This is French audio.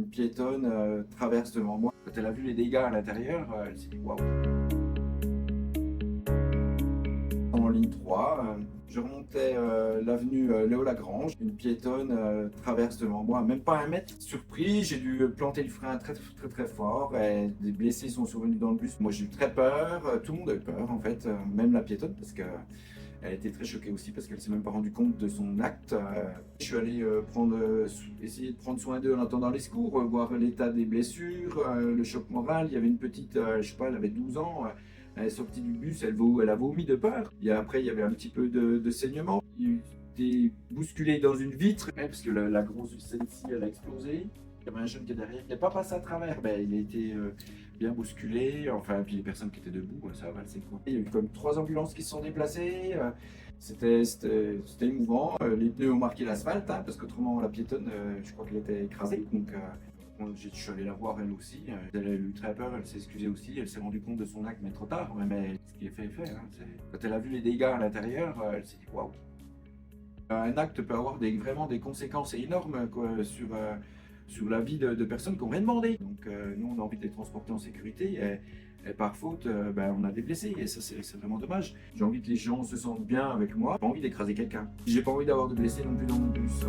une piétonne traverse devant moi. Quand elle a vu les dégâts à l'intérieur, elle s'est dit waouh. En ligne 3, je remontais l'avenue Léo Lagrange. Une piétonne traverse devant moi, même pas 1 mètre. Surpris, j'ai dû planter le frein très fort. Et des blessés sont survenus dans le bus. Moi j'ai eu très peur, tout le monde a eu peur en fait, même la piétonne parce que elle était très choquée aussi parce qu'elle s'est même pas rendue compte de son acte. Je suis allé essayer de prendre soin d'eux en attendant les secours, voir l'état des blessures, le choc moral. Il y avait une petite, je sais pas, elle avait 12 ans. Elle est sortie du bus, elle a vomi de peur. Et après, il y avait un petit peu de saignement. Il était bousculé dans une vitre, parce que la grosse celle-ci, elle a explosé. Il y avait un jeune qui est derrière, qui n'est pas passé à travers. Ben, il a été bien bousculé. Enfin, puis les personnes qui étaient debout, ça a valsé quoi. Il y a eu comme 3 ambulances qui se sont déplacées. C'était émouvant. Les pneus ont marqué l'asphalte, parce qu'autrement, la piétonne, je crois qu'elle était écrasée. Donc, je suis allé la voir elle aussi. Elle a eu très peur, elle s'est excusée aussi. Elle s'est rendue compte de son acte, mais trop tard. Mais ce qui est fait est fait. Quand elle a vu les dégâts à l'intérieur, elle s'est dit waouh. Un acte peut avoir vraiment des conséquences énormes quoi, sur la vie de personnes qui n'ont rien demandé. Donc nous, on a envie de les transporter en sécurité et par faute, on a des blessés et ça, c'est vraiment dommage. J'ai envie que les gens se sentent bien avec moi. J'ai pas envie d'écraser quelqu'un. J'ai pas envie d'avoir de blessés non plus dans mon bus.